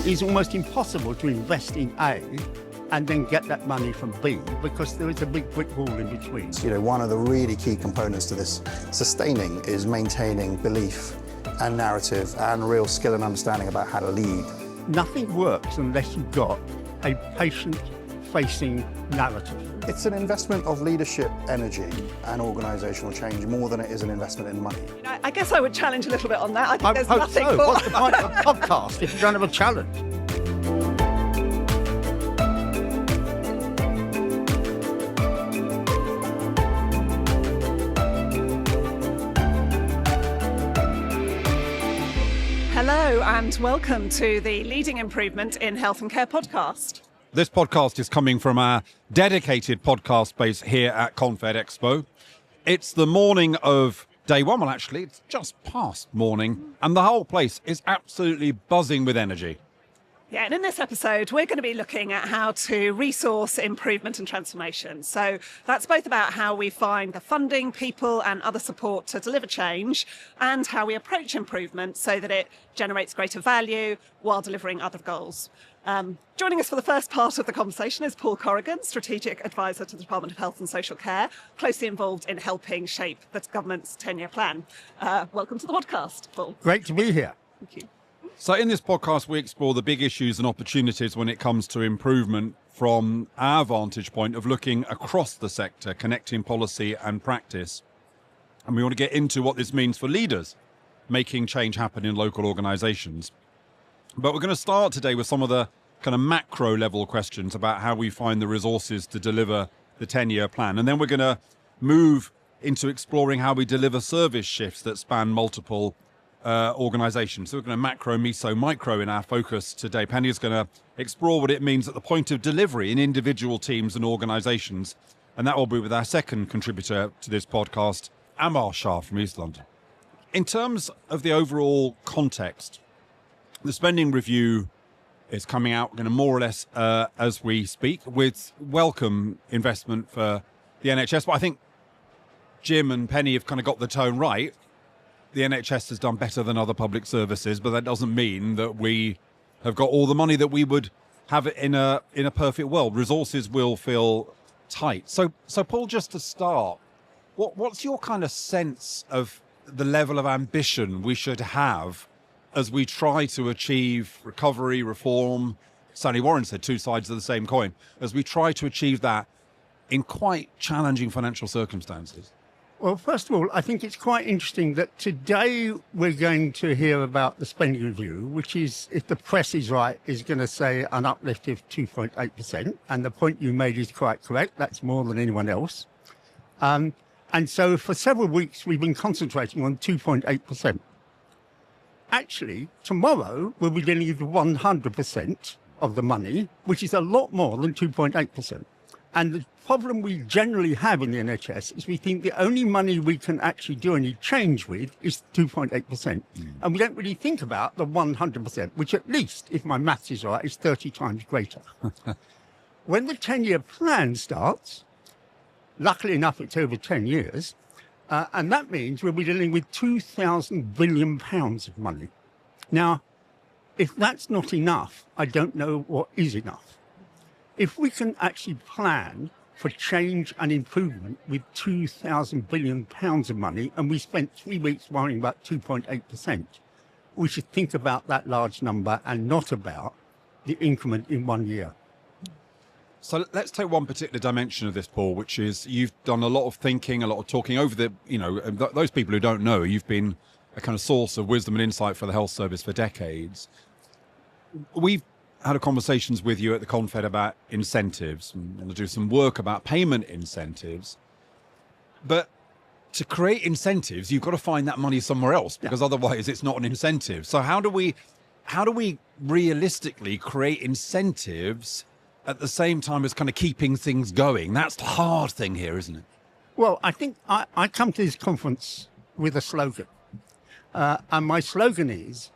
is almost impossible to invest in A and then get that money from B because there is a big brick wall in between. You know, one of the really key components to this sustaining is maintaining belief and narrative and real skill and understanding about how to lead. Nothing works unless you've got a patient-facing narrative. It's an investment of leadership, energy and organisational change more than it is an investment in money. I guess I would challenge a little bit on that. I think there's hope nothing so. more. What's the point of a podcast if you don't have a challenge? Hello and welcome to the Leading Improvement in Health and Care podcast. This podcast is coming from our dedicated podcast base here at Confed Expo. It's the morning of day one. Well, actually, it's just past morning, and the whole place is absolutely buzzing with energy. Yeah, and in this episode, we're going to be looking at how to resource improvement and transformation. So that's both about how we find the funding, people and other support to deliver change, and how we approach improvement so that it generates greater value while delivering other goals. Joining us for the first part of the conversation is Paul Corrigan, Strategic Advisor to the Department of Health and Social Care, closely involved in helping shape the government's 10-year plan. Welcome to the podcast, Paul. Great to be here. Thank you. So in this podcast, we explore the big issues and opportunities when it comes to improvement from our vantage point of looking across the sector, connecting policy and practice. And we want to get into what this means for leaders making change happen in local organisations. But we're going to start today with some of the kind of macro level questions about how we find the resources to deliver the 10-year plan. And then we're going to move into exploring how we deliver service shifts that span multiple organisations. So we're going to macro, meso, micro in our focus today. Penny is going to explore what it means at the point of delivery in individual teams and organisations. And that will be with our second contributor to this podcast, Amar Shah from East London. In terms of the overall context, the spending review is coming out more or less as we speak, with welcome investment for the NHS. But I think Jim and Penny have kind of got the tone right. The NHS has done better than other public services, but that doesn't mean that we have got all the money that we would have in a perfect world. Resources will feel tight. So Paul, just to start, what's your kind of sense of the level of ambition we should have as we try to achieve recovery, reform? Sally Warren said two sides of the same coin. As we try to achieve that in quite challenging financial circumstances. Well, first of all, I think it's quite interesting that today we're going to hear about the spending review, which is, if the press is right, is going to say an uplift of 2.8%. And the point you made is quite correct. That's more than anyone else. And so for several weeks, we've been concentrating on 2.8%. Actually, tomorrow we'll be dealing with 100% of the money, which is a lot more than 2.8%. And the problem we generally have in the NHS is we think the only money we can actually do any change with is 2.8%. And we don't really think about the 100%, which at least, if my maths is right, is 30 times greater. When the 10-year plan starts, luckily enough, it's over 10 years, and that means we'll be dealing with £2,000 billion of money. Now, if that's not enough, I don't know what is enough. If we can actually plan for change and improvement with £2,000 billion of money, and we spent 3 weeks worrying about 2.8%, we should think about that large number and not about the increment in 1 year. So let's take one particular dimension of this, Paul, which is you've done a lot of thinking, a lot of talking over those people who don't know, you've been a kind of source of wisdom and insight for the health service for decades. We've had conversations with you at the Confed about incentives and want to do some work about payment incentives. But to create incentives, you've got to find that money somewhere else, because otherwise it's not an incentive. So how do we realistically create incentives at the same time as kind of keeping things going? That's the hard thing here, isn't it? Well, I think I come to this conference with a slogan. And my slogan is,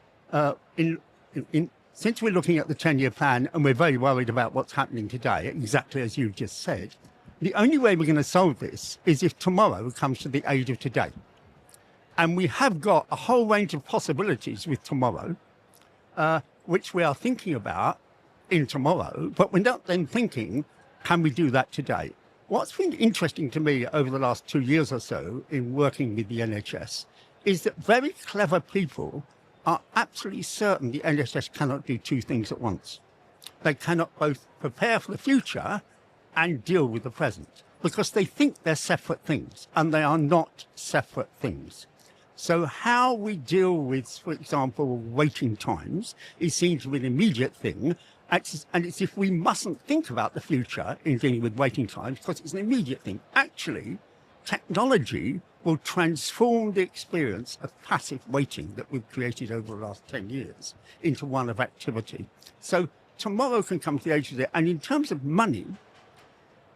since we're looking at the 10-year plan and we're very worried about what's happening today, exactly as you've just said, the only way we're going to solve this is if tomorrow comes to the aid of today. And we have got a whole range of possibilities with tomorrow. which we are thinking about in tomorrow, but we're not then thinking, can we do that today? What's been interesting to me over the last 2 years or so in working with the NHS is that very clever people are absolutely certain the NHS cannot do two things at once. They cannot both prepare for the future and deal with the present, because they think they're separate things, and they are not separate things. So how we deal with, for example, waiting times is seen to be an immediate thing, and it's if we mustn't think about the future in dealing with waiting times, because it's an immediate thing. Actually, technology will transform the experience of passive waiting that we've created over the last 10 years into one of activity. So tomorrow can come to the age of it. And in terms of money,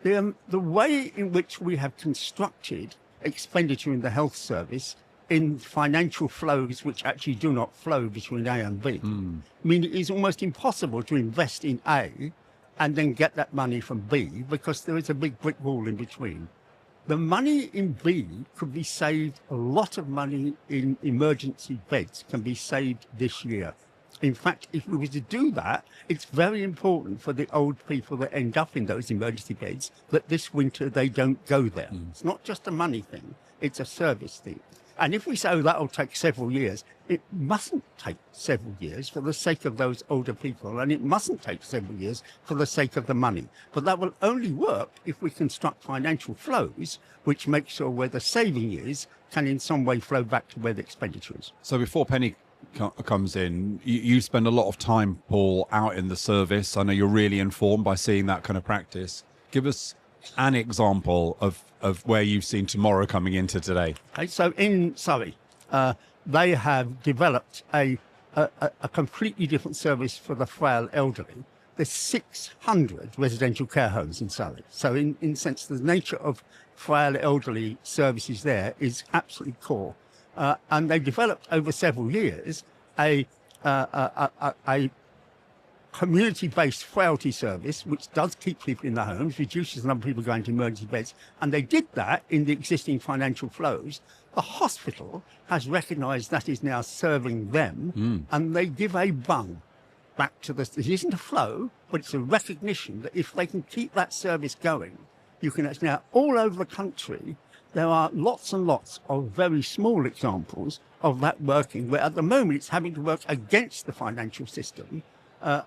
the way in which we have constructed expenditure in the health service in financial flows which actually do not flow between A and B, I mean, it is almost impossible to invest in A and then get that money from B, because there is a big brick wall in between. The money in B could be saved, a lot of money in emergency beds can be saved this year. In fact, if we were to do that, it's very important for the old people that end up in those emergency beds that this winter they don't go there. It's not just a money thing, it's a service thing. And if we say, oh, that'll take several years, it mustn't take several years for the sake of those older people, and it mustn't take several years for the sake of the money. But that will only work if we construct financial flows which make sure where the saving is can in some way flow back to where the expenditure is. So before Penny comes in, you spend a lot of time, Paul, out in the service. I know you're really informed by seeing that kind of practice. Give us an example of where you've seen tomorrow coming into today. Okay, so in Surrey, they have developed a completely different service for the frail elderly. There's 600 residential care homes in Surrey. So in sense, the nature of frail elderly services there is absolutely core. And they developed over several years a community-based frailty service, which does keep people in the homes, reduces the number of people going to emergency beds, and they did that in the existing financial flows. The hospital has recognised that is now serving them, and they give a bung back to the... It isn't a flow, but it's a recognition that if they can keep that service going, you can actually... Now, all over the country, there are lots and lots of very small examples of that working, where at the moment it's having to work against the financial system,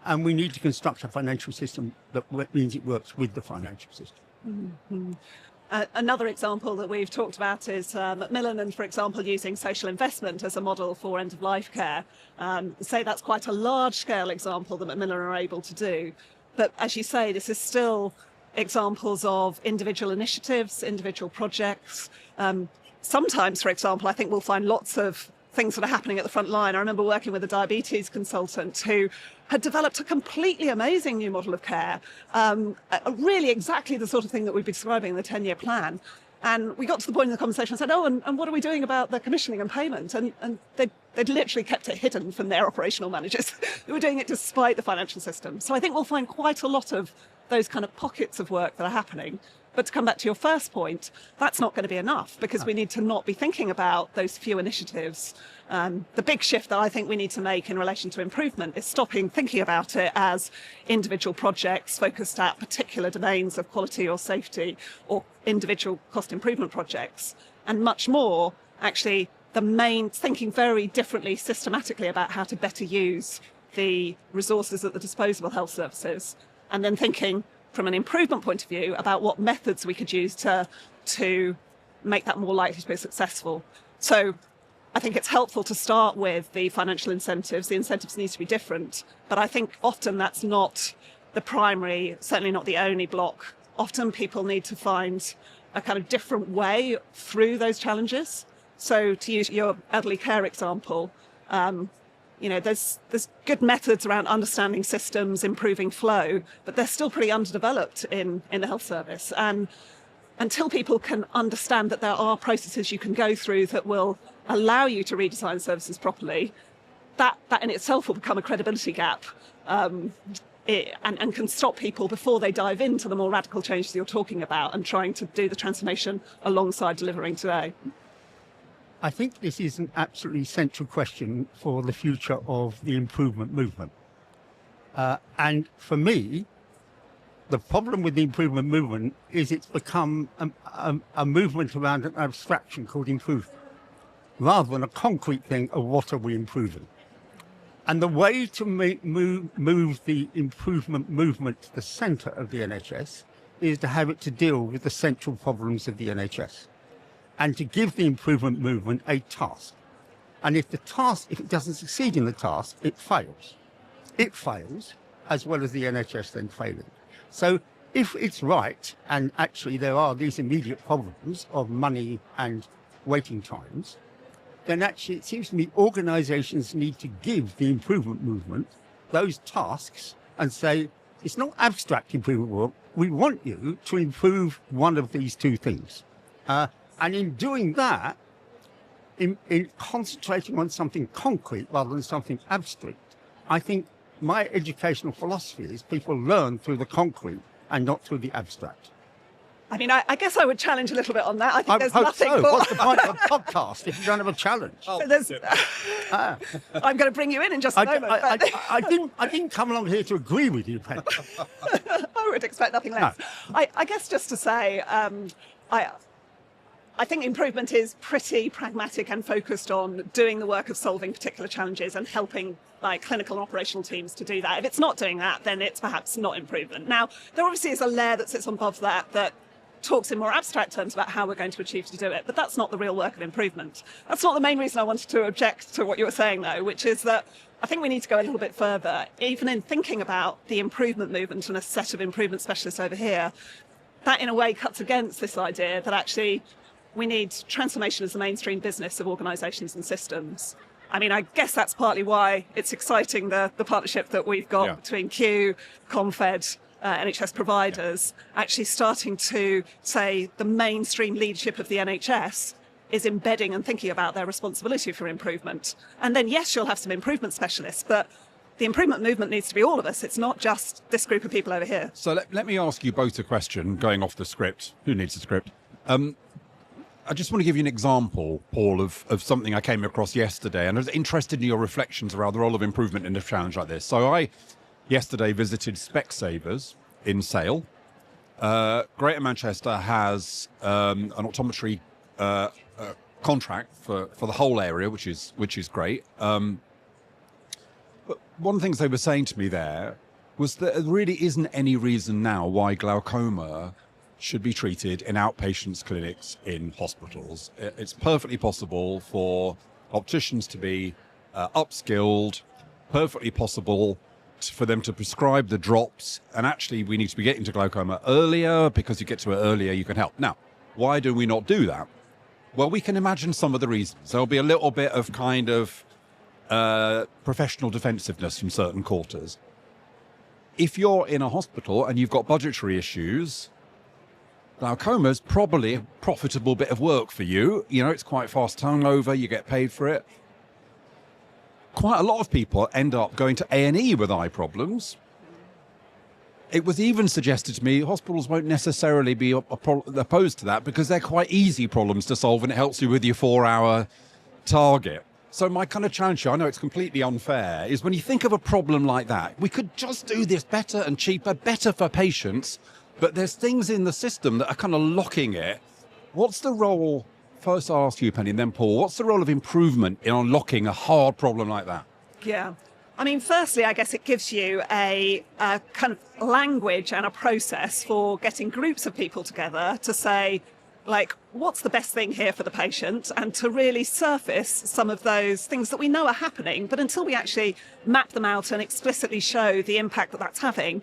and we need to construct a financial system that means it works with the financial system. Another example that we've talked about is Macmillan, and for example, using social investment as a model for end-of-life care. Say that's quite a large-scale example that Macmillan are able to do. But as you say, this is still examples of individual initiatives, individual projects. Sometimes, for example, I think we'll find lots of things that are happening at the front line. I remember working with a diabetes consultant who had developed a completely amazing new model of care, really exactly the sort of thing that we've been describing in the 10-year plan. And we got to the point in the conversation and said, oh, and what are we doing about the commissioning and payment? And they'd literally kept it hidden from their operational managers. They were doing it despite the financial system. So I think we'll find quite a lot of those kind of pockets of work that are happening. But to come back to your first point, that's not going to be enough, because we need to not be thinking about those few initiatives. The big shift that I think we need to make in relation to improvement is stopping thinking about it as individual projects focused at particular domains of quality or safety, or individual cost improvement projects, and much more actually thinking very differently systematically about how to better use the resources at the disposal of health services, and then thinking from an improvement point of view about what methods we could use to make that more likely to be successful. So I think it's helpful to start with the financial incentives. The incentives need to be different, but I think often that's not the primary, certainly not the only block. Often people need to find a kind of different way through those challenges. So to use your elderly care example, there's good methods around understanding systems, improving flow, but they're still pretty underdeveloped in the health service. And until people can understand that there are processes you can go through that will allow you to redesign services properly, that in itself will become a credibility gap, and can stop people before they dive into the more radical changes you're talking about and trying to do the transformation alongside delivering today. I think this is an absolutely central question for the future of the improvement movement. And for me, the problem with the improvement movement is it's become a movement around an abstraction called improvement, rather than a concrete thing of what are we improving. And the way to move the improvement movement to the centre of the NHS is to have it to deal with the central problems of the NHS and to give the improvement movement a task. And if it doesn't succeed in the task, it fails. It fails, as well as the NHS then failing. So if it's right, and actually there are these immediate problems of money and waiting times, then actually it seems to me organisations need to give the improvement movement those tasks and say, it's not abstract improvement work, we want you to improve one of these two things. And in doing that, in concentrating on something concrete rather than something abstract, I think my educational philosophy is people learn through the concrete and not through the abstract. I mean, I guess I would challenge a little bit on that. I think there's hope nothing so. more. What's the point of a podcast if you don't have a challenge? I'm going to bring you in just a moment. I didn't come along here to agree with you, Penny. I would expect nothing less. No. I guess just to say, I think improvement is pretty pragmatic and focused on doing the work of solving particular challenges and helping clinical and operational teams to do that. If it's not doing that, then it's perhaps not improvement. Now, there obviously is a layer that sits on above that talks in more abstract terms about how we're going to achieve to do it, but that's not the real work of improvement. That's not the main reason I wanted to object to what you were saying, though, which is that I think we need to go a little bit further. Even in thinking about the improvement movement and a set of improvement specialists over here, that in a way cuts against this idea that actually we need transformation as the mainstream business of organisations and systems. I mean, I guess that's partly why it's exciting, the partnership that we've got between Q, Confed, NHS providers, actually starting to say the mainstream leadership of the NHS is embedding and thinking about their responsibility for improvement. And then, yes, you'll have some improvement specialists, but the improvement movement needs to be all of us. It's not just this group of people over here. So let me ask you both a question, going off the script. Who needs a script? I just want to give you an example, Paul, of something I came across yesterday, and I was interested in your reflections around the role of improvement in a challenge like this. So I, yesterday, visited Specsavers in Sale. Greater Manchester has an optometry contract for the whole area, which is great. But one of the things they were saying to me there was that there really isn't any reason now why glaucoma should be treated in outpatients clinics in hospitals. It's perfectly possible for opticians to be upskilled, perfectly possible for them to prescribe the drops, and actually we need to be getting to glaucoma earlier, because you get to it earlier, you can help. Now, why do we not do that? Well, we can imagine some of the reasons. There'll be a little bit of kind of professional defensiveness from certain quarters. If you're in a hospital and you've got budgetary issues, glaucoma is probably a profitable bit of work for you. You know, it's quite fast turnover, you get paid for it. Quite a lot of people end up going to A&E with eye problems. It was even suggested to me hospitals won't necessarily be opposed to that because they're quite easy problems to solve and it helps you with your 4-hour target. So my kind of challenge here, I know it's completely unfair, is when you think of a problem like that, we could just do this better and cheaper, better for patients, but there's things in the system that are kind of locking it. What's the role, first I'll ask you, Penny, and then Paul, what's the role of improvement in unlocking a hard problem like that? Yeah. I mean, firstly, I guess it gives you a kind of language and a process for getting groups of people together to say, what's the best thing here for the patient, and to really surface some of those things that we know are happening. But until we actually map them out and explicitly show the impact that that's having,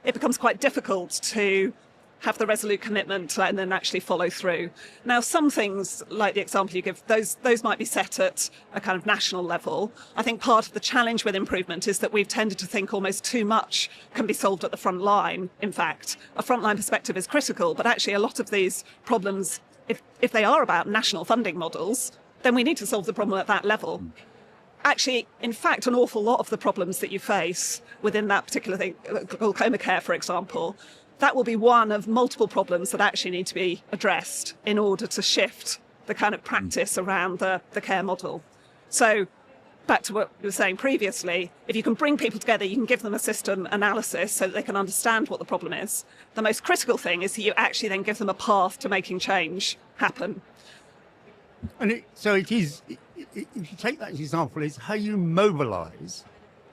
it becomes quite difficult to have the resolute commitment and then actually follow through. Now, some things, like the example you give, those might be set at a kind of national level. I think part of the challenge with improvement is that we've tended to think almost too much can be solved at the front line. In fact, a frontline perspective is critical, but actually a lot of these problems, if they are about national funding models, then we need to solve the problem at that level. Actually, in fact, an awful lot of the problems that you face within that particular thing, glaucoma care, for example, that will be one of multiple problems that actually need to be addressed in order to shift the kind of practice around the care model. So back to what you were saying previously, if you can bring people together, you can give them a system analysis so that they can understand what the problem is. The most critical thing is that you actually then give them a path to making change happen. And so it is, if you take that as an example, is how you mobilise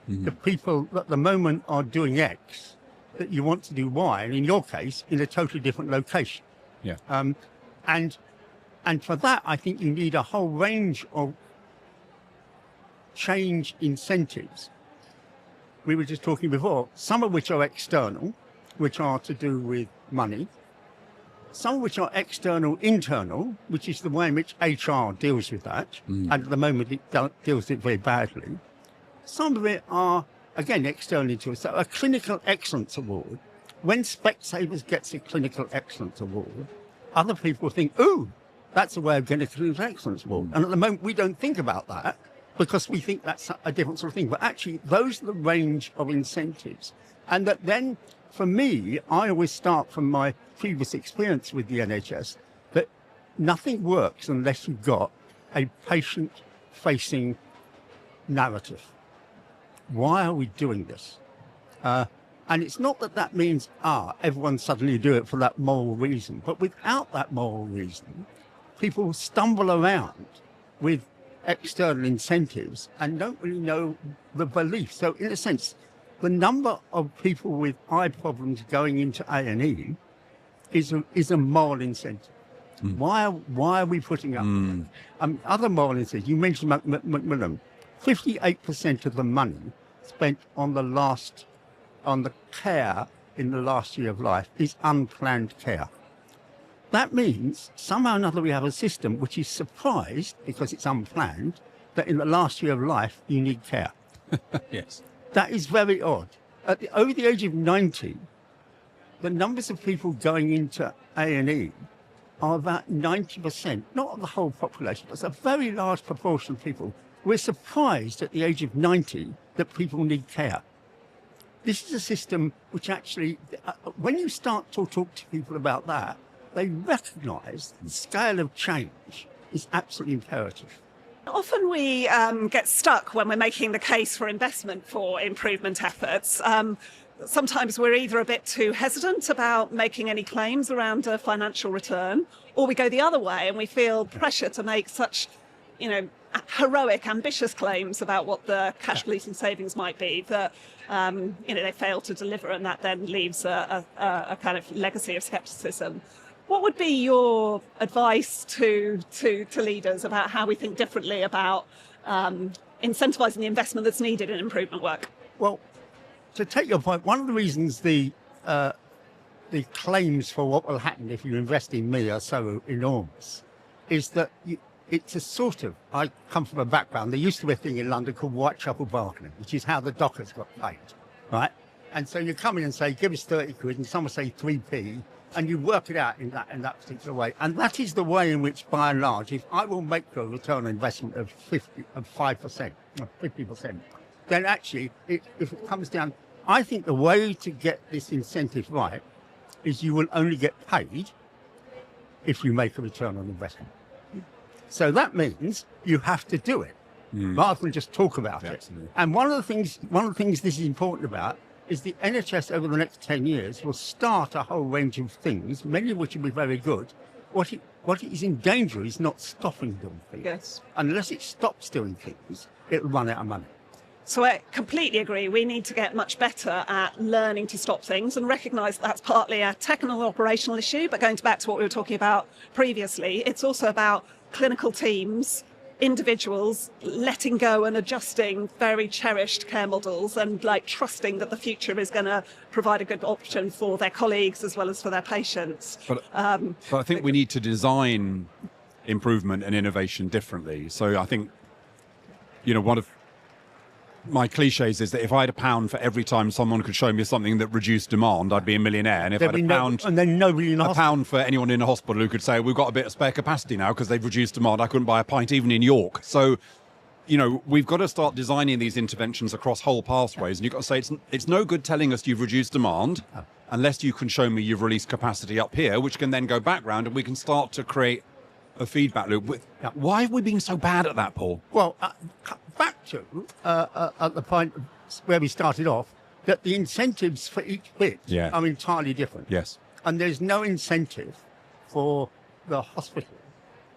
the people that at the moment are doing X, that you want to do Y, and in your case, in a totally different location. Yeah. And for that, I think you need a whole range of change incentives. We were just talking before, some of which are external, which are to do with money, some of which are external, internal, which is the way in which HR deals with that, and at the moment it deals with it very badly. Some of it are, again, external into so a clinical excellence award. When Specsavers gets a clinical excellence award, other people think, ooh, that's a way of getting a clinical excellence award. And at the moment, we don't think about that because we think that's a different sort of thing. But actually, those are the range of incentives. And that then, for me, I always start from my previous experience with the NHS, that nothing works unless you've got a patient-facing narrative. Why are we doing this? And it's not that that means, everyone suddenly do it for that moral reason. But without that moral reason, people stumble around with external incentives and don't really know the belief. So in a sense, the number of people with eye problems going into A&E is a moral incentive. Why are we putting up with that? Other moral incentives, you mentioned Macmillan, 58% of the money spent on the care in the last year of life is unplanned care. That means somehow or another we have a system which is surprised, because it's unplanned, that in the last year of life you need care. Yes. That is very odd. Over the age of 90, the numbers of people going into A&E are about 90%, not of the whole population, but it's a very large proportion of people. We're surprised at the age of 90 that people need care. This is a system which actually, when you start to talk to people about that, they recognise the scale of change is absolutely imperative. Often we get stuck when we're making the case for investment for improvement efforts. Sometimes we're either a bit too hesitant about making any claims around a financial return, or we go the other way and we feel pressure to make such, heroic, ambitious claims about what the cash releasing savings might be that, they fail to deliver, and that then leaves a kind of legacy of scepticism. What would be your advice to leaders about how we think differently about incentivising the investment that's needed in improvement work? Well, to take your point, one of the reasons the claims for what will happen if you invest in me are so enormous is that it's a sort of, I come from a background, there used to be a thing in London called Whitechapel bargaining, which is how the dockers got paid, right? And so you come in and say, give us 30 quid, and someone say 3p, and you work it out in that particular way. And that is the way in which, by and large, if I will make a return on investment of 5%, or 50%, then actually, if it comes down, I think the way to get this incentive right is you will only get paid if you make a return on investment. So that means you have to do it, rather than just talk about it. Absolutely. And one of the things this is important about is the NHS over the next 10 years will start a whole range of things, many of which will be very good. What it is in danger is not stopping doing things. Yes. Unless it stops doing things, it'll run out of money. So I completely agree. We need to get much better at learning to stop things and recognise that's partly a technical operational issue, but going back to what we were talking about previously, it's also about clinical teams, individuals letting go and adjusting very cherished care models and trusting that the future is going to provide a good option for their colleagues as well as for their patients. But I think we need to design improvement and innovation differently. So I think, one of my cliches is that if I had £1 for every time someone could show me something that reduced demand, I'd be a millionaire. And if I had and then nobody in £1 for anyone in a hospital who could say, we've got a bit of spare capacity now because they've reduced demand, I couldn't buy a pint even in York. So, we've got to start designing these interventions across whole pathways. And you've got to say, it's no good telling us you've reduced demand unless you can show me you've released capacity up here, which can then go back round and we can start to create a feedback loop. Yeah. Why have we been so bad at that, Paul? Well, back to at the point where we started off, that the incentives for each bit Yeah. are entirely different. Yes. And there's no incentive for the hospital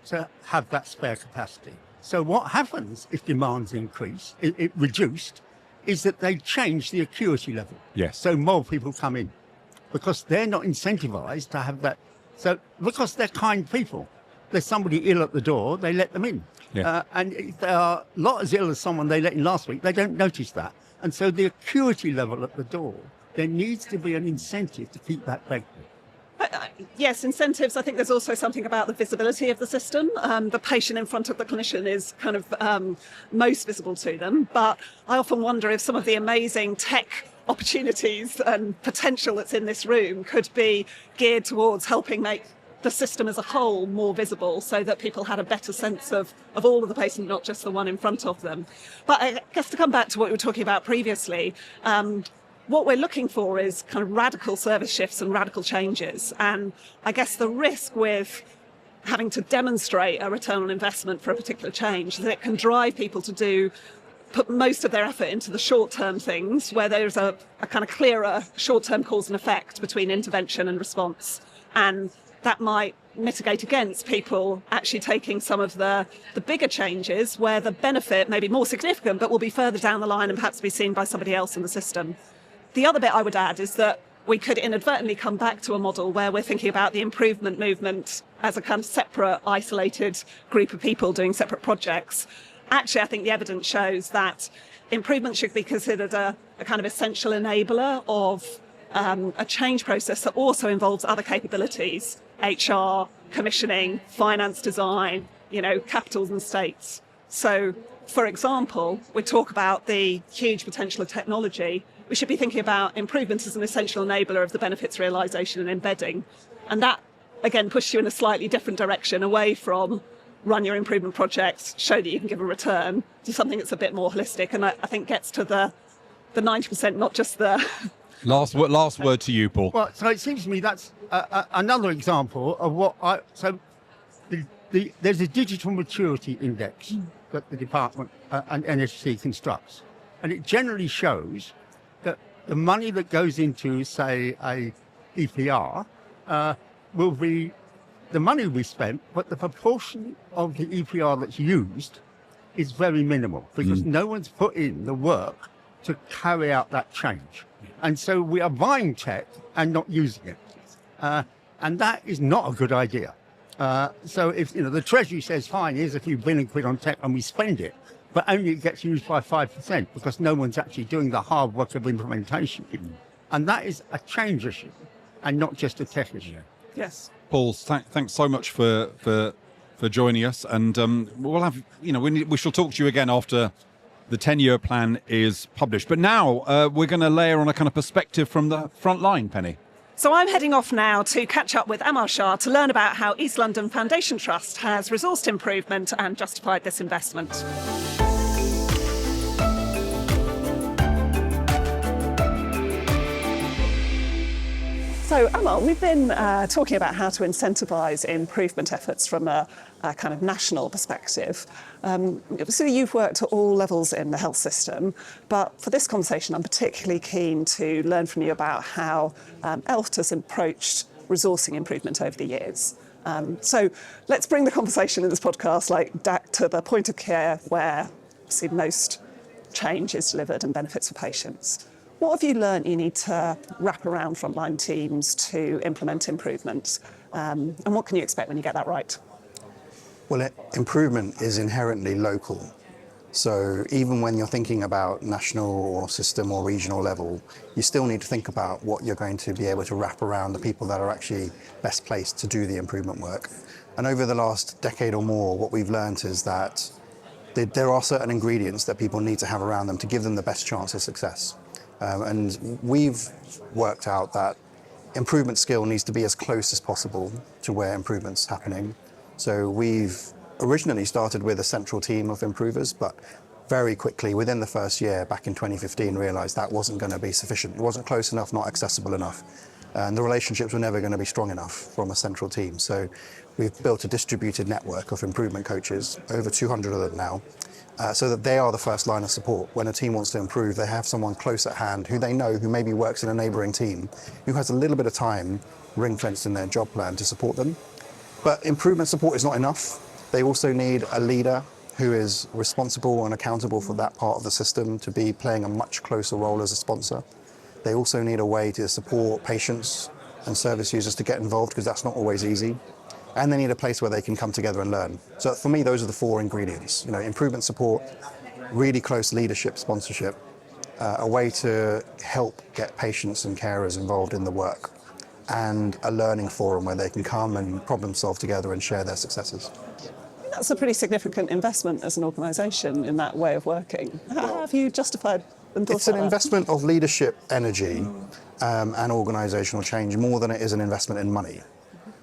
to have that spare capacity. So what happens if demand's increase, it reduced, is that they change the acuity level. Yes. So more people come in because they're not incentivized to have that. So because they're kind people, there's somebody ill at the door, they let them in. Yeah. And if they are not as ill as someone they let in last week, they don't notice that. And so the acuity level at the door, there needs to be an incentive to keep that vacant. Yes, incentives. I think there's also something about the visibility of the system. The patient in front of the clinician is kind of most visible to them. But I often wonder if some of the amazing tech opportunities and potential that's in this room could be geared towards helping make the system as a whole more visible, so that people had a better sense of all of the patients, not just the one in front of them. But I guess to come back to what we were talking about previously, what we're looking for is kind of radical service shifts and radical changes. And I guess the risk with having to demonstrate a return on investment for a particular change is that it can drive people to put most of their effort into the short-term things, where there's a kind of clearer short-term cause and effect between intervention and response. And that might mitigate against people actually taking some of the bigger changes where the benefit may be more significant, but will be further down the line and perhaps be seen by somebody else in the system. The other bit I would add is that we could inadvertently come back to a model where we're thinking about the improvement movement as a kind of separate, isolated group of people doing separate projects. Actually, I think the evidence shows that improvement should be considered a kind of essential enabler of a change process that also involves other capabilities: HR, commissioning, finance design, capitals and states. So, for example, we talk about the huge potential of technology. We should be thinking about improvement as an essential enabler of the benefits realisation and embedding. And that, again, pushes you in a slightly different direction, away from run your improvement projects, show that you can give a return, to something that's a bit more holistic. And I think gets to the 90%, not just the... Last word to you, Paul. Well, so it seems to me that's another example of what there's a digital maturity index that the department and NHS constructs. And it generally shows that the money that goes into, say, a EPR will be the money we spent, but the proportion of the EPR that's used is very minimal, because no one's put in the work to carry out that change. And so we are buying tech and not using it. And that is not a good idea. So if the Treasury says, fine, here's a few billion quid on tech and we spend it, but only it gets used by 5% because no one's actually doing the hard work of implementation. And that is a change issue and not just a tech issue. Yes. Paul, thanks so much for joining us, and we'll have we shall talk to you again after the 10-year plan is published. But now we're going to layer on a kind of perspective from the front line, Penny. So I'm heading off now to catch up with Amar Shah to learn about how East London Foundation Trust has resourced improvement and justified this investment. So, Amar, we've been talking about how to incentivise improvement efforts from a kind of national perspective. So you've worked at all levels in the health system, but for this conversation, I'm particularly keen to learn from you about how ELFT has approached resourcing improvement over the years. So let's bring the conversation in this podcast back to the point of care where see most change is delivered and benefits for patients. What have you learned you need to wrap around frontline teams to implement improvements? And what can you expect when you get that right? Well, improvement is inherently local. So even when you're thinking about national or system or regional level, you still need to think about what you're going to be able to wrap around the people that are actually best placed to do the improvement work. And over the last decade or more, what we've learned is that there are certain ingredients that people need to have around them to give them the best chance of success. And we've worked out that improvement skill needs to be as close as possible to where improvement's happening. So we've originally started with a central team of improvers, but very quickly, within the first year, back in 2015, realised that wasn't going to be sufficient. It wasn't close enough, not accessible enough. And the relationships were never going to be strong enough from a central team. So we've built a distributed network of improvement coaches, over 200 of them now, so that they are the first line of support. When a team wants to improve, they have someone close at hand who they know, who maybe works in a neighbouring team, who has a little bit of time ring-fenced in their job plan to support them. But improvement support is not enough. They also need a leader who is responsible and accountable for that part of the system to be playing a much closer role as a sponsor. They also need a way to support patients and service users to get involved, because that's not always easy. And they need a place where they can come together and learn. So for me, those are the 4 ingredients. Improvement support, really close leadership, sponsorship, a way to help get patients and carers involved in the work, and a learning forum where they can come and problem solve together and share their successes. That's a pretty significant investment as an organisation in that way of working. How have you justified and thought It's an about that? investment of leadership, energy, and organisational change more than it is an investment in money.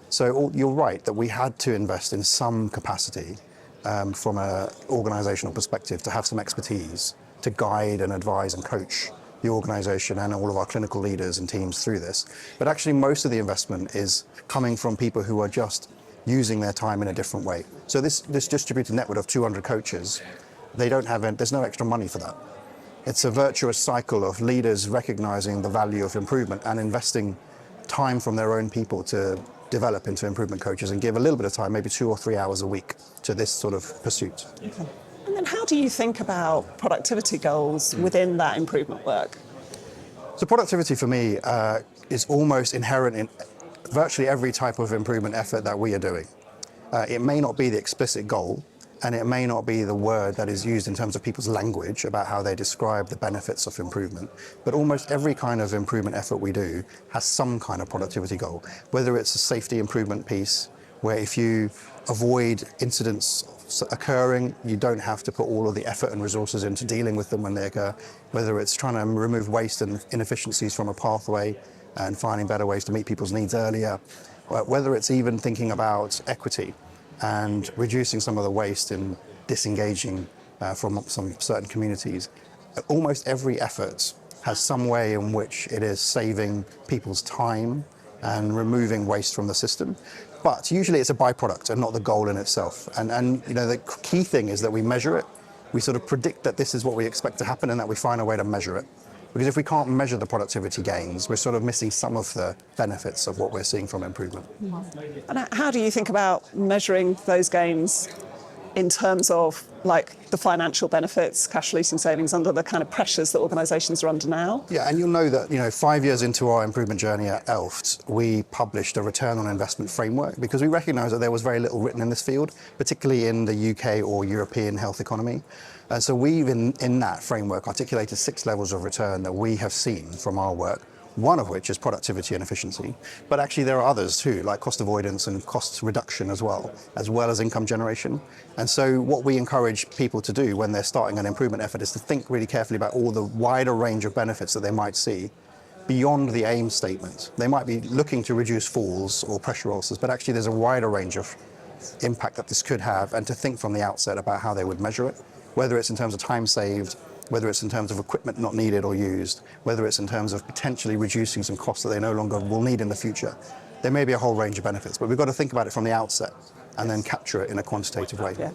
So you're right that we had to invest in some capacity from an organisational perspective to have some expertise to guide and advise and coach the organisation and all of our clinical leaders and teams through this. But actually most of the investment is coming from people who are just using their time in a different way. So this distributed network of 200 coaches, there's no extra money for that. It's a virtuous cycle of leaders recognising the value of improvement and investing time from their own people to develop into improvement coaches and give a little bit of time, maybe 2 or 3 hours a week, to this sort of pursuit. Okay. And then how do you think about productivity goals within that improvement work? So productivity for me is almost inherent in virtually every type of improvement effort that we are doing. It may not be the explicit goal, and it may not be the word that is used in terms of people's language about how they describe the benefits of improvement, but almost every kind of improvement effort we do has some kind of productivity goal, whether it's a safety improvement piece, where if you avoid incidents occurring, you don't have to put all of the effort and resources into dealing with them when they occur, whether it's trying to remove waste and inefficiencies from a pathway and finding better ways to meet people's needs earlier, whether it's even thinking about equity and reducing some of the waste and disengaging from some certain communities. Almost every effort has some way in which it is saving people's time and removing waste from the system. But usually it's a byproduct and not the goal in itself. And the key thing is that we measure it. We sort of predict that this is what we expect to happen and that we find a way to measure it. Because if we can't measure the productivity gains, we're sort of missing some of the benefits of what we're seeing from improvement. And how do you think about measuring those gains in terms of like the financial benefits, cash releasing savings under the kind of pressures that organisations are under now? Yeah, and you'll know that 5 years into our improvement journey at ELFT, we published a return on investment framework because we recognised that there was very little written in this field, particularly in the UK or European health economy. So we've, in that framework, articulated 6 levels of return that we have seen from our work, one of which is productivity and efficiency. But actually there are others too, like cost avoidance and cost reduction as well as income generation. And so what we encourage people to do when they're starting an improvement effort is to think really carefully about all the wider range of benefits that they might see beyond the aim statement. They might be looking to reduce falls or pressure ulcers, but actually there's a wider range of impact that this could have, and to think from the outset about how they would measure it, whether it's in terms of time saved, whether it's in terms of equipment not needed or used, whether it's in terms of potentially reducing some costs that they no longer will need in the future. There may be a whole range of benefits, but we've got to think about it from the outset and then capture it in a quantitative way. Yeah.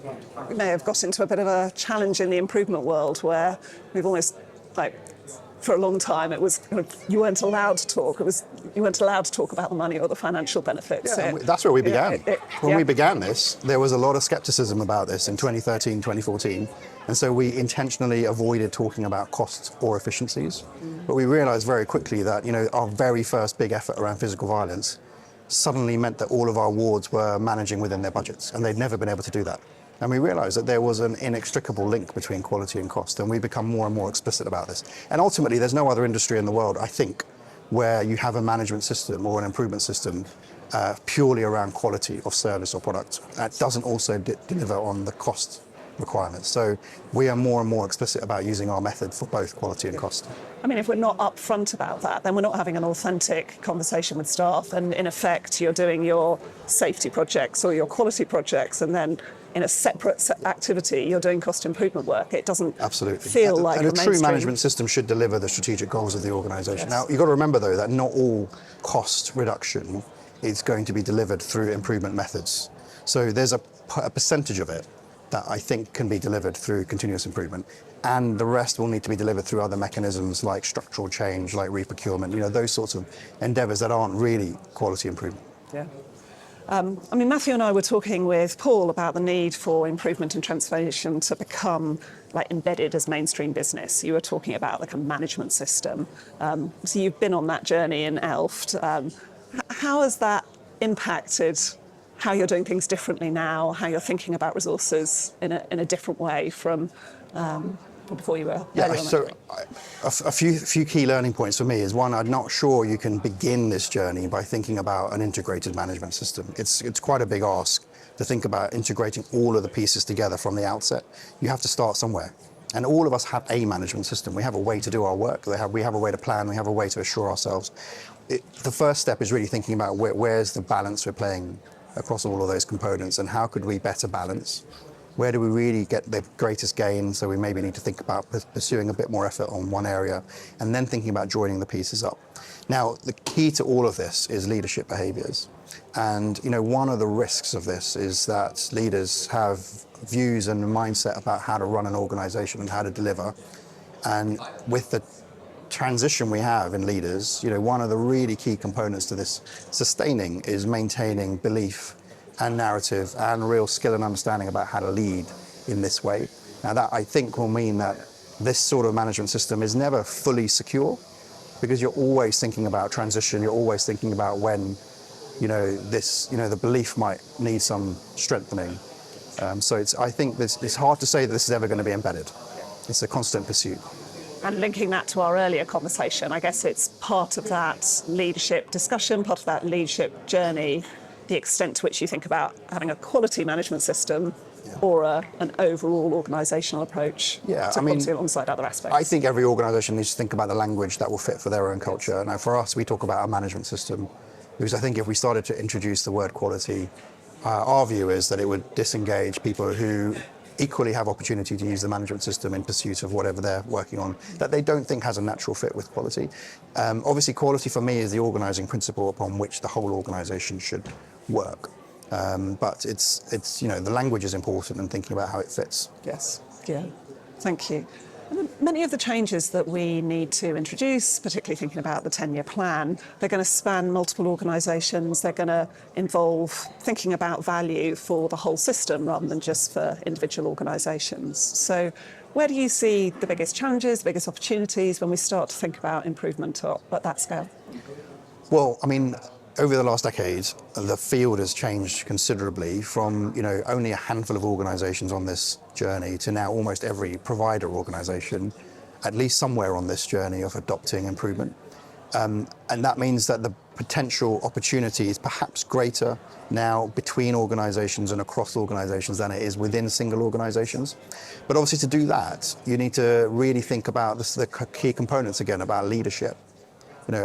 We may have got into a bit of a challenge in the improvement world where we've almost, for a long time, it was you weren't allowed to talk. You weren't allowed to talk about the money or the financial benefits. Yeah, that's where we began. When we began this, there was a lot of skepticism about this in 2013, 2014. And so we intentionally avoided talking about costs or efficiencies. But we realized very quickly that, our very first big effort around physical violence suddenly meant that all of our wards were managing within their budgets, and they'd never been able to do that. And we realized that there was an inextricable link between quality and cost, and we become more and more explicit about this. And ultimately, there's no other industry in the world, I think, where you have a management system or an improvement system purely around quality of service or product that doesn't also deliver on the cost requirements. So we are more and more explicit about using our method for both quality and cost. I mean, if we're not upfront about that, then we're not having an authentic conversation with staff. And in effect, you're doing your safety projects or your quality projects, and then in a separate activity, you're doing cost improvement work. It doesn't feel like and a true mainstream management system should deliver the strategic goals of the organisation. Yes. Now, you've got to remember, though, that not all cost reduction is going to be delivered through improvement methods. So there's a percentage of it that I think can be delivered through continuous improvement, and the rest will need to be delivered through other mechanisms like structural change, like reprocurement, those sorts of endeavours that aren't really quality improvement. Yeah. I mean, Matthew and I were talking with Paul about the need for improvement and transformation to become embedded as mainstream business. You were talking about a management system. So you've been on that journey in ELFT. How has that impacted how you're doing things differently now, how you're thinking about resources in a different way from before you were earlier on so a few key learning points for me is, one, I'm not sure you can begin this journey by thinking about an integrated management system. It's quite a big ask to think about integrating all of the pieces together from the outset. You have to start somewhere. And all of us have a management system. We have a way to do our work. We have a way to plan. We have a way to assure ourselves. The first step is really thinking about where's the balance we're playing across all of those components, and how could we better balance? Where do we really get the greatest gain? So we maybe need to think about pursuing a bit more effort on one area, and then thinking about joining the pieces up. Now, the key to all of this is leadership behaviours. And one of the risks of this is that leaders have views and a mindset about how to run an organisation and how to deliver. And with the transition we have in leaders, one of the really key components to this sustaining is maintaining belief and narrative and real skill and understanding about how to lead in this way. Now, that I think will mean that this sort of management system is never fully secure, because you're always thinking about transition. You're always thinking about when the belief might need some strengthening. So I think it's hard to say that this is ever going to be embedded. It's a constant pursuit. And linking that to our earlier conversation, I guess it's part of that leadership discussion, part of that leadership journey, the extent to which you think about having a quality management system or an overall organisational approach to quality alongside other aspects. I think every organisation needs to think about the language that will fit for their own culture. Now, for us, we talk about a management system, because I think if we started to introduce the word quality, our view is that it would disengage people who equally have opportunity to use the management system in pursuit of whatever they're working on, that they don't think has a natural fit with quality. Obviously, quality for me is the organising principle upon which the whole organisation should work. But it's the language is important, and thinking about how it fits. Yes, yeah, thank you. And many of the changes that we need to introduce, particularly thinking about the 10-year plan, they're going to span multiple organisations. They're going to involve thinking about value for the whole system rather than just for individual organisations. So where do you see the biggest challenges, the biggest opportunities when we start to think about improvement at that scale? Well, I mean, over the last decade, the field has changed considerably from, only a handful of organisations on this journey to now almost every provider organisation, at least somewhere on this journey of adopting improvement. And that means that the potential opportunity is perhaps greater now between organisations and across organisations than it is within single organisations. But obviously, to do that, you need to really think about the key components again, about leadership.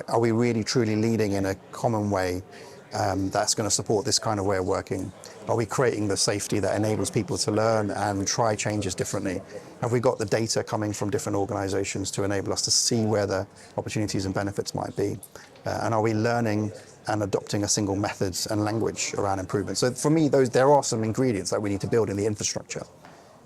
Are we really truly leading in a common way that's going to support this kind of way of working? Are we creating the safety that enables people to learn and try changes differently? Have we got the data coming from different organisations to enable us to see where the opportunities and benefits might be? And are we learning and adopting a single methods and language around improvement? So for me, there are some ingredients that we need to build in the infrastructure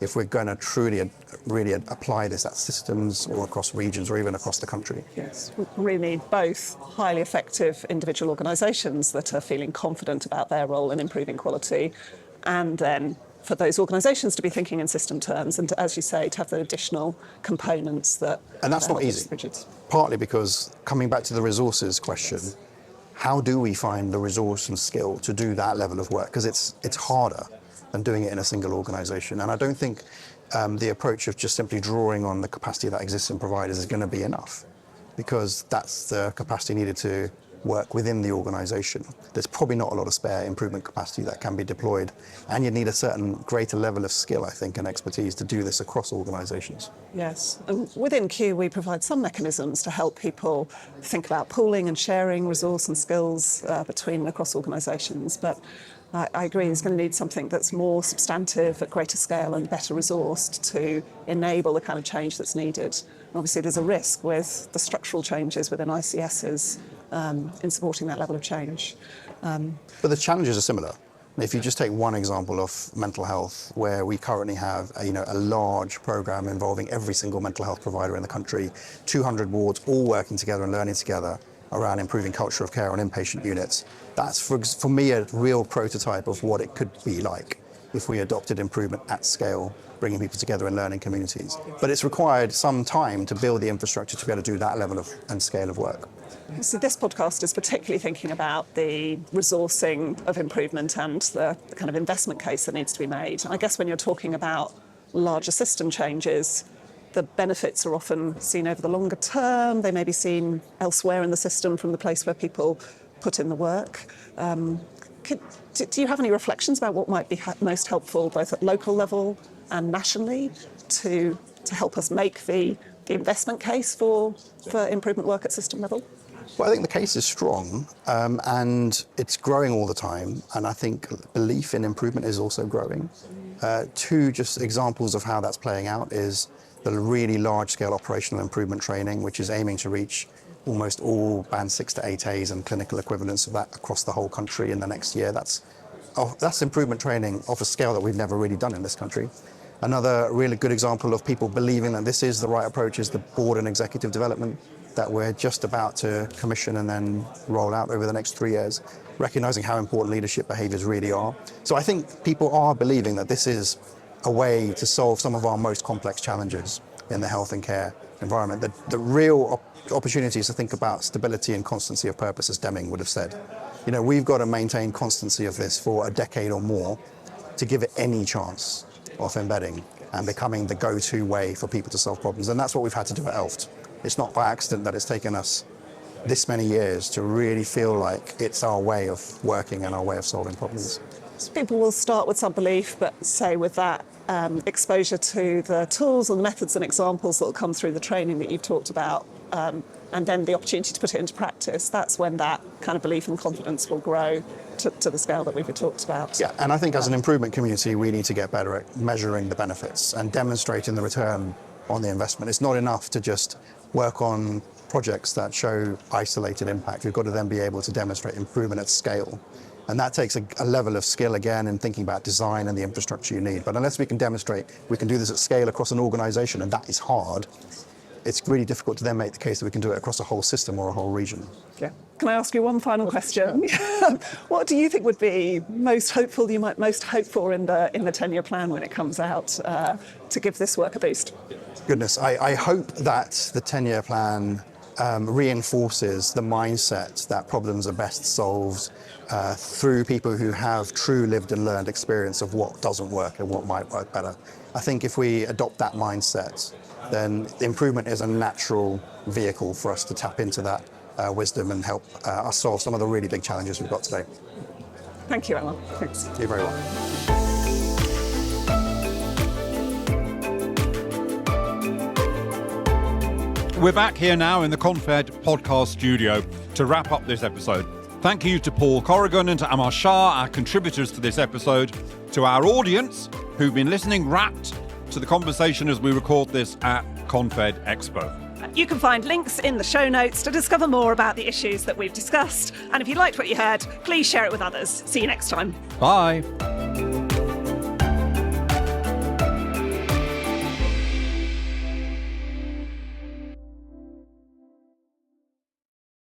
if we're going to truly, really apply this at systems or across regions or even across the country. Yes, we really need both highly effective individual organisations that are feeling confident about their role in improving quality, and then for those organisations to be thinking in system terms and, as you say, to have the additional components that... And that's not easy, partly because, coming back to the resources question, how do we find the resource and skill to do that level of work? Because it's harder than doing it in a single organisation. And I don't think the approach of just simply drawing on the capacity that exists in providers is going to be enough, because that's the capacity needed to work within the organisation, there's probably not a lot of spare improvement capacity that can be deployed, and you need a certain greater level of skill, I think, and expertise to do this across organisations. Yes, and within Q we provide some mechanisms to help people think about pooling and sharing resource and skills across organisations, but I agree there's going to need something that's more substantive at greater scale and better resourced to enable the kind of change that's needed. Obviously there's a risk with the structural changes within ICSs in supporting that level of change. But the challenges are similar. If you just take one example of mental health, where we currently have a large programme involving every single mental health provider in the country, 200 wards all working together and learning together around improving culture of care on inpatient units. That's, for me, a real prototype of what it could be like if we adopted improvement at scale, bringing people together in learning communities. But it's required some time to build the infrastructure to be able to do that level of and scale of work. So this podcast is particularly thinking about the resourcing of improvement and the kind of investment case that needs to be made. And I guess when you're talking about larger system changes, the benefits are often seen over the longer term. They may be seen elsewhere in the system from the place where people put in the work. Do you have any reflections about what might be most helpful, both at local level and nationally, to help us make the investment case for improvement work at system level? Well, I think the case is strong, and it's growing all the time, and I think belief in improvement is also growing. Two just examples of how that's playing out is the really large-scale operational improvement training, which is aiming to reach almost all Band 6 to 8As and clinical equivalents of that across the whole country in the next year. That's improvement training of a scale that we've never really done in this country. Another really good example of people believing that this is the right approach is the board and executive development that we're just about to commission and then roll out over the next 3 years, recognising how important leadership behaviours really are. So I think people are believing that this is a way to solve some of our most complex challenges in the health and care environment. The real opportunity is to think about stability and constancy of purpose, as Deming would have said. We've got to maintain constancy of this for a decade or more to give it any chance of embedding and becoming the go-to way for people to solve problems. And that's what we've had to do at ELFT. It's not by accident that it's taken us this many years to really feel like it's our way of working and our way of solving problems. So people will start with some belief, but say with that exposure to the tools and methods and examples that will come through the training that you've talked about, and then the opportunity to put it into practice, that's when that kind of belief and confidence will grow to the scale that we've talked about. Yeah, and I think as an improvement community, we need to get better at measuring the benefits and demonstrating the return on the investment. It's not enough to just work on projects that show isolated impact. We've got to then be able to demonstrate improvement at scale. And that takes a level of skill, again, in thinking about design and the infrastructure you need. But unless we can demonstrate we can do this at scale across an organisation, and that is hard, it's really difficult to then make the case that we can do it across a whole system or a whole region. Yeah. Can I ask you one final question? What do you think would be most hopeful, you might most hope for in the 10-year plan when it comes out to give this work a boost? Goodness, I hope that the 10-year plan reinforces the mindset that problems are best solved through people who have true lived and learned experience of what doesn't work and what might work better. I think if we adopt that mindset, then improvement is a natural vehicle for us to tap into that wisdom and help us solve some of the really big challenges we've got today. Thank you, Amar. Thanks. You're very welcome. We're back here now in the Confed podcast studio to wrap up this episode. Thank you to Paul Corrigan and to Amar Shah, our contributors to this episode, to our audience who've been listening rapt to the conversation as we record this at Confed Expo. You can find links in the show notes to discover more about the issues that we've discussed. And if you liked what you heard, please share it with others. See you next time. Bye.